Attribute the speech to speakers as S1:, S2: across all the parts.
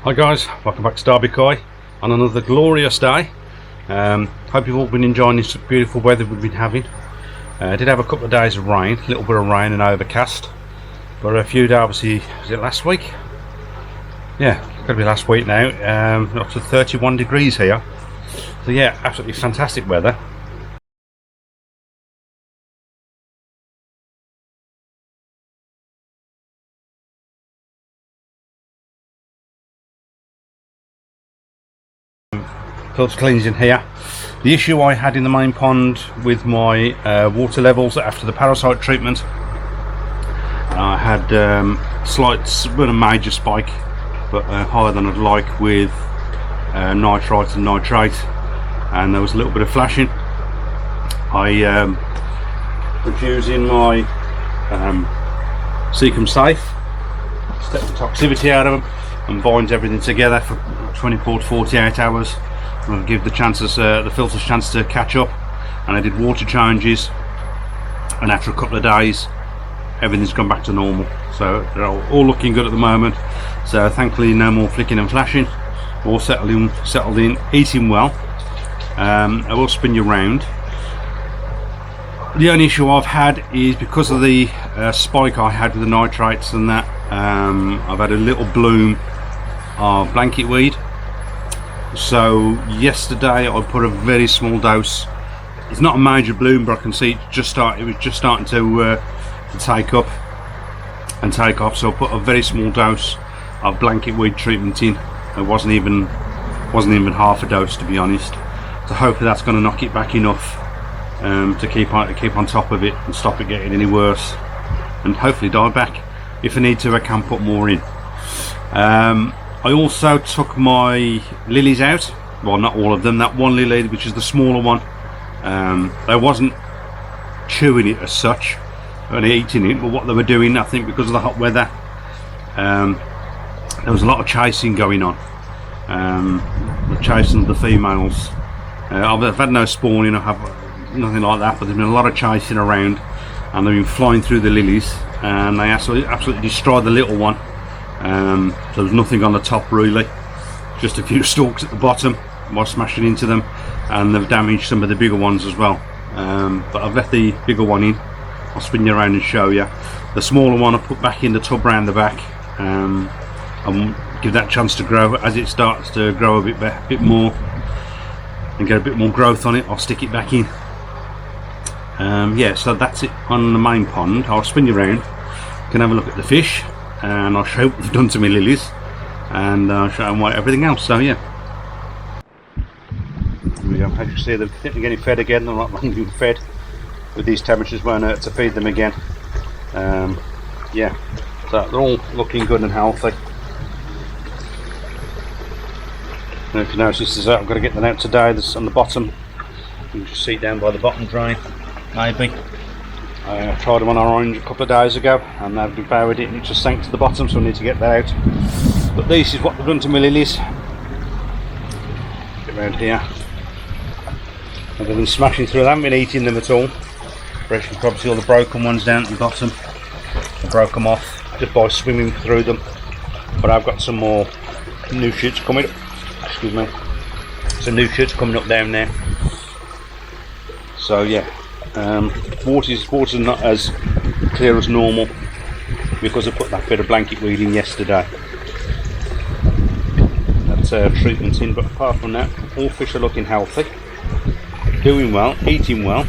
S1: Hi guys, welcome back to Derby Koi on another glorious day. Hope you've all been enjoying this beautiful weather we've been having. I did have a couple of days of rain, a little bit of rain and overcast, but a few days, obviously, was it last week? Yeah, it's got to be last week now. Up to 31 degrees here, so yeah, absolutely fantastic weather. Filter cleansing here. The issue I had in the main pond with my water levels after the parasite treatment, I had slight, but a major spike, but higher than I'd like with nitrite and nitrate, and there was a little bit of flashing. I was using my Seacom Safe, step the toxicity out of them and binds everything together for 24 to 48 hours. I'll give the filters a chance to catch up, and I did water changes, and after a couple of days everything's gone back to normal, so they're all looking good at the moment. So thankfully no more flicking and flashing, all settled in, eating well. I will spin you round. The only issue I've had is because of the spike I had with the nitrates and that, I've had a little bloom of blanket weed. So yesterday I put a very small dose. It's not a major bloom, but I can see it was just starting to take up and take off. So I put a very small dose of blanket weed treatment in. It wasn't even half a dose, to be honest. So hopefully that's going to knock it back enough to keep on top of it and stop it getting any worse, and hopefully die back. If I need to, I can put more in. I also took my lilies out. Well, not all of them. That one lily, which is the smaller one, I wasn't chewing it as such and eating it, but what they were doing, I think because of the hot weather, there was a lot of chasing going on. The chasing of the females. I've had no spawning, I have nothing like that, but there's been a lot of chasing around, and they've been flying through the lilies, and they absolutely destroyed the little one. So there's nothing on the top really, just a few stalks at the bottom while smashing into them, and they've damaged some of the bigger ones as well. But I've left the bigger one in. I'll spin you around and show you. The smaller one I put back in the tub round the back, and give that chance to grow. As it starts to grow a bit more and get a bit more growth on it, I'll stick it back in. Yeah, so that's it on the main pond. I'll spin you around, you can have a look at the fish, and I'll show you what we've done to my lilies, and I'll show you everything else. So yeah, here we go. As you see, they're getting fed again. They're not long being fed. With these temperatures, won't hurt to feed them again. Yeah, so they're all looking good and healthy. And if you notice, I've got to get them out today. This on the bottom. You can just see it down by the bottom drain, maybe. I tried them on orange a couple of days ago, and they've devoured it, and it just sank to the bottom, so I need to get that out. But this is what they've done to my lilies. Get around here. And they've been smashing through. They haven't been eating them at all. But you can probably see all the broken ones down at the bottom. I broke them off just by swimming through them. But I've got some more new shoots coming up. Excuse me. Some new shoots coming up down there. So yeah. Water's not as clear as normal because I put that bit of blanket weed in yesterday. That's treatment in, but apart from that, all fish are looking healthy, doing well, eating well.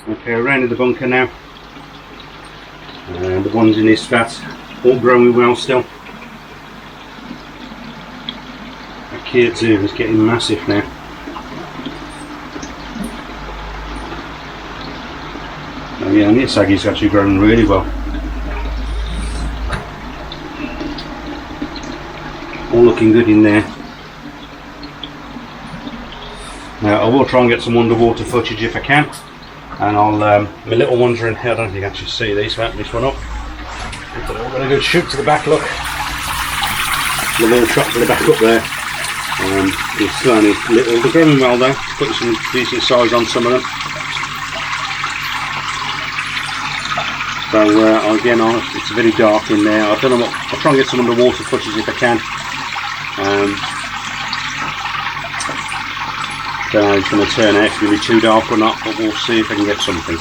S1: Okay, around in the bunker now, the ones in this flat, all growing well still. That kid too is getting massive now. Oh yeah, and this Aggie's actually grown really well. All looking good in there. Now I will try and get some underwater footage if I can, and I'll my little ones are in here. I don't think you can actually see these. Wrap this one up. They're all got a good shoot to the back. Look, they're all shot to the back up there. It's still only little. They're growing well though. Put some decent size on some of them. So again, it's very dark in there. I don't know what. I'll try and get some underwater footage if I can. Don't know how it's going to turn out. If it's going to be too dark or not, but we'll see if I can get something.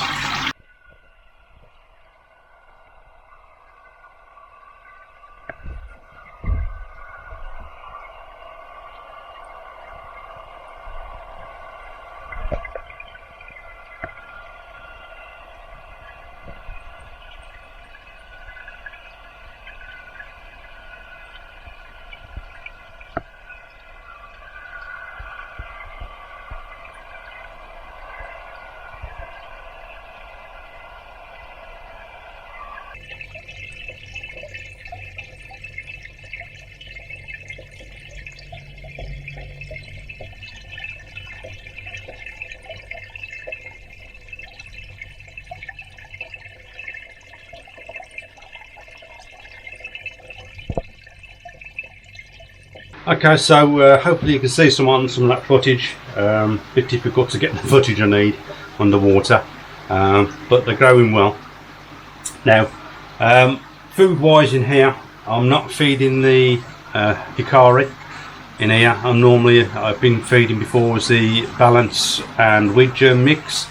S1: Okay, so hopefully you can see some of that footage. Bit difficult to get the footage I need underwater, but they're growing well. Now, food wise in here, I'm not feeding the hikari in here. I've been feeding before was the balance and wheat germ mix.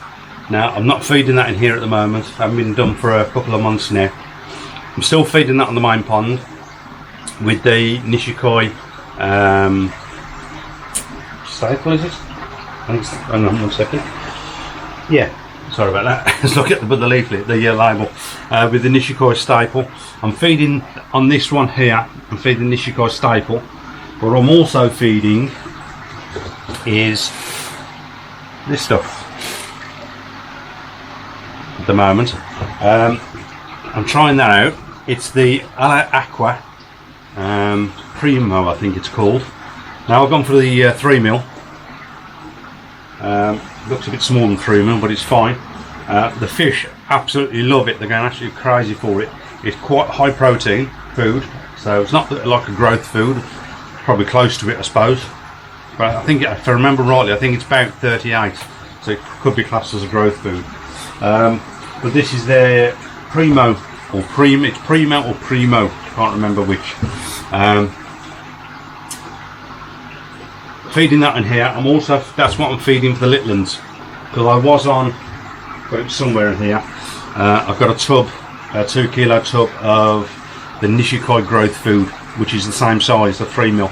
S1: Now I'm not feeding that in here at the moment. I haven't been done for a couple of months now. I'm still feeding that on the main pond with the Nishikoi staple, is it? Hang on 1 second. Yeah, sorry about that. Let's look at the leaflet, the label, with the Nishikoi staple. I'm feeding on this one here. I'm feeding Nishikoi staple. What I'm also feeding is this stuff at the moment. I'm trying that out. It's the aqua Primo, I think it's called. Now I've gone for the 3ml. Looks a bit smaller than 3ml, but it's fine. The fish absolutely love it. They're going absolutely crazy for it. It's quite high protein food, so it's not like a growth food. Probably close to it, I suppose. But I think, if I remember rightly, I think it's about 38, so it could be classed as a growth food. But this is their Primo or Primo. It's Primo or Primo. Can't remember which. Feeding that in here. That's what I'm feeding for the little ones, because I was on, got it somewhere in here. I've got a tub, a 2 kilo tub of the Nishikoi growth food, which is the same size, the 3ml,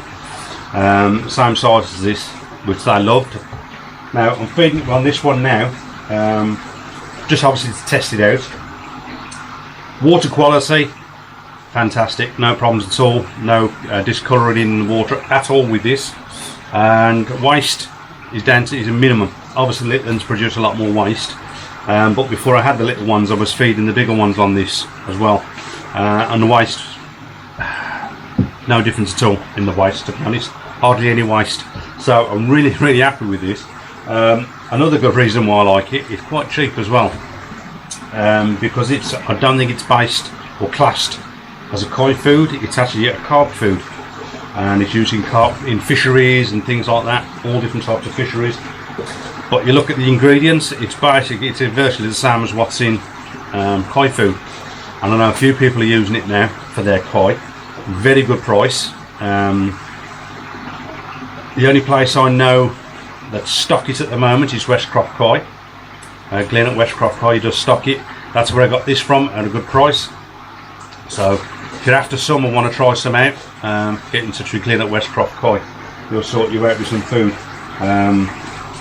S1: same size as this, which they loved. Now I'm feeding on this one now, just obviously to test it out. Water quality, fantastic, no problems at all, no discolouring in the water at all with this. And waste is down to a minimum. Obviously little ones produce a lot more waste, but before I had the little ones I was feeding the bigger ones on this as well, and the waste, no difference at all in the waste, to be honest, hardly any waste. So I'm really happy with this. Another good reason why I like it, it's quite cheap as well, because I don't think it's based or classed as a koi food. It's actually a carp food, and it's using carp in fisheries and things like that, all different types of fisheries. But you look at the ingredients, it's virtually the same as what's in koi food, and I know a few people are using it now for their koi. Very good price. The only place I know that stock it at the moment is Westcroft Koi. Glyn at Westcroft Koi does stock it. That's where I got this from at a good price. So if you're after some and want to try some out, get in touch with Glyn at Westcroft Koi. He'll sort you out with some food.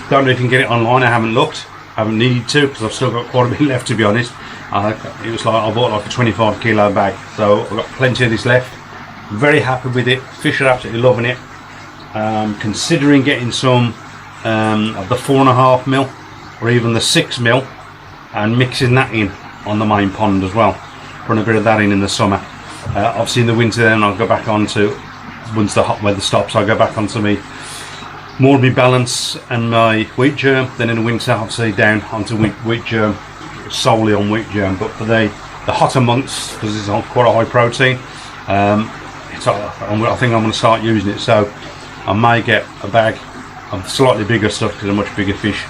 S1: Don't know if you can get it online. I haven't looked. I haven't needed to, because I've still got quite a bit left, to be honest. It was like I bought like a 25 kilo bag, so I've got plenty of this left. Very happy with it. Fish are absolutely loving it. Considering getting some of the 4.5ml or even the 6ml and mixing that in on the main pond as well. Putting a bit of that in the summer. Obviously in the winter then I'll go back on to, once the hot weather stops, I'll go back onto me more of my balance and my wheat germ. Then in the winter obviously down onto wheat germ, solely on wheat germ. But for the hotter months, because it's on quite a high protein, I think I'm going to start using it. So I may get a bag of slightly bigger stuff, because they're much bigger fish.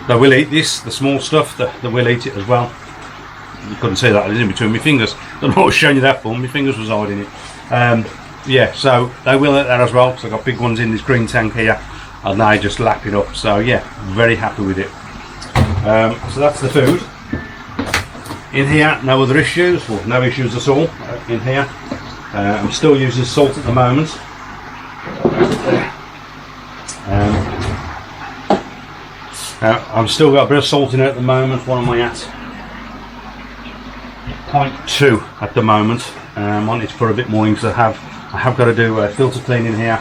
S1: They will eat this, the small stuff, they will eat it as well. You couldn't see that, it was in between my fingers. I don't know what was showing you that for, my fingers was hiding it. Yeah, so they will at that as well, so I've got big ones in this green tank here, and they just lap it up. So yeah, very happy with it. So that's the food. In here, no other issues, well, no issues at all in here. I'm still using salt at the moment. I've still got a bit of salt in it at the moment. What am I at? 0.2 at the moment. I wanted to put a bit more in because I have got to do a filter cleaning here,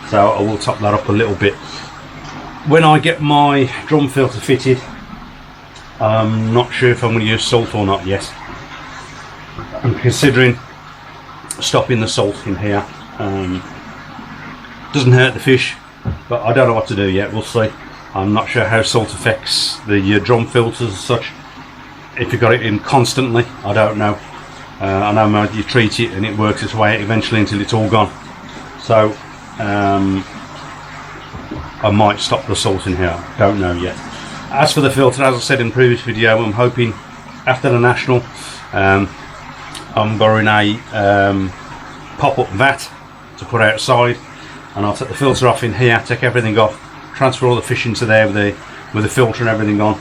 S1: so I will top that up a little bit. When I get my drum filter fitted, I'm not sure if I'm going to use salt or not yet. I'm considering stopping the salt in here. Doesn't hurt the fish, but I don't know what to do yet. We'll see. I'm not sure how salt affects the drum filters as such. If you got it in constantly, I don't know. I know you treat it and it works its way out eventually until it's all gone. So I might stop the salt in here. Don't know yet. As for the filter, as I said in the previous video, I'm hoping after the National, I'm borrowing a pop-up vat to put outside, and I'll take the filter off in here, take everything off, transfer all the fish into there with the filter and everything on,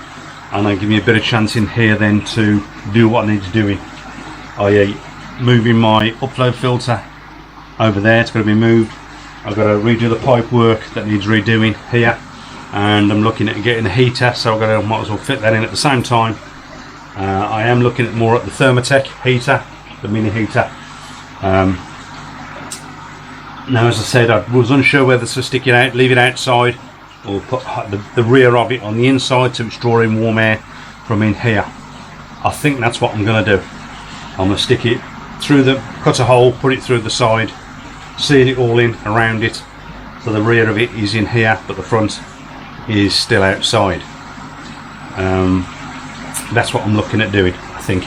S1: and then give me a bit of chance in here then to do what I need to do in. i.e. moving my upload filter over there. It's going to be moved. I've got to redo the pipe work that needs redoing here, and I'm looking at getting a heater, so I've got to might as well fit that in at the same time. I am looking at more at the Thermotech heater, the mini heater. Now, as I said, I was unsure whether to stick it out, leave it outside, or put the rear of it on the inside so it's drawing warm air from in here. I think that's what I'm going to do. I'm going to stick it through cut a hole, put it through the side, seal it all in around it, so the rear of it is in here but the front is still outside. That's what I'm looking at doing, I think.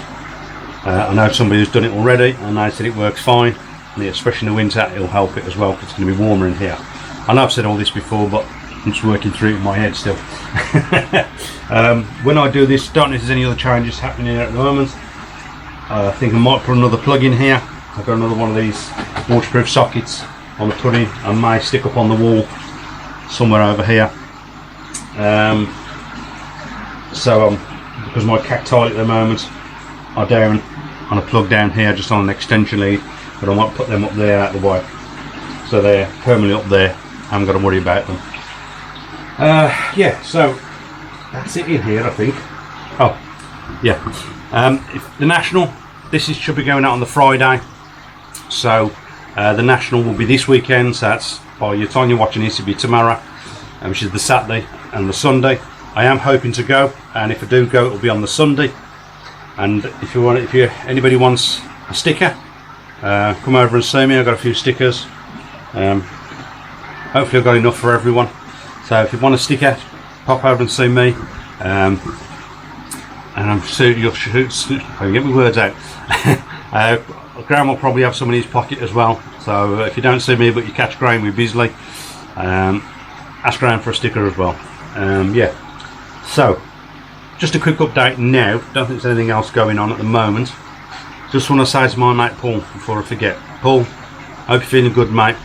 S1: I know somebody who's done it already and they said it works fine, and especially in the winter it'll help it as well because it's going to be warmer in here. I know I've said all this before, but I'm just working through it in my head still. When I do this, don't know if there's any other changes happening here at the moment. I think I might put another plug in here. I've got another one of these waterproof sockets on the pudding. I may stick up on the wall somewhere over here. Because my cacti at the moment are down on a plug down here just on an extension lead, but I might put them up there out the way, so they're permanently up there. I haven't got to worry about them. Yeah, so that's it in here, I think. Oh, yeah. If the National, should be going out on the Friday, so the National will be this weekend, so that's, by the time you're watching this, it'll be tomorrow, which is the Saturday and the Sunday. I am hoping to go, and if I do go, it'll be on the Sunday. And if anybody wants a sticker, come over and see me. I've got a few stickers. Hopefully I've got enough for everyone. So if you want a sticker, pop over and see me. And I'm sure you'll shoot. I can get my words out. Graham will probably have some in his pocket as well. So if you don't see me but you catch Graham with Bisley, ask Graham for a sticker as well. Yeah. So just a quick update now. Don't think there's anything else going on at the moment. Just want to say to my mate Paul before I forget. Paul, hope you're feeling good, mate.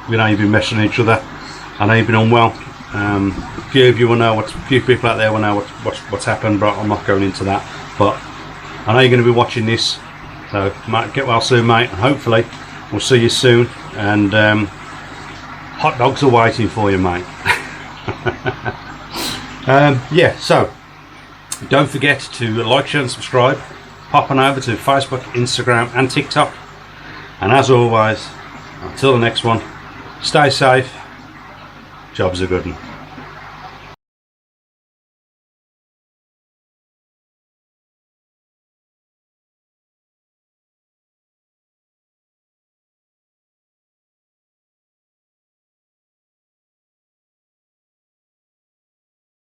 S1: We know you've been messing each other. I know you've been unwell. A few of you will know, a few people out there will know what's happened, but I'm not going into that. But I know you're going to be watching this, so mate, get well soon, mate. And hopefully we'll see you soon. And hot dogs are waiting for you, mate. Yeah, so don't forget to like, share and subscribe. Pop on over to Facebook, Instagram and TikTok. And as always, until the next one, stay safe. Job's a good one.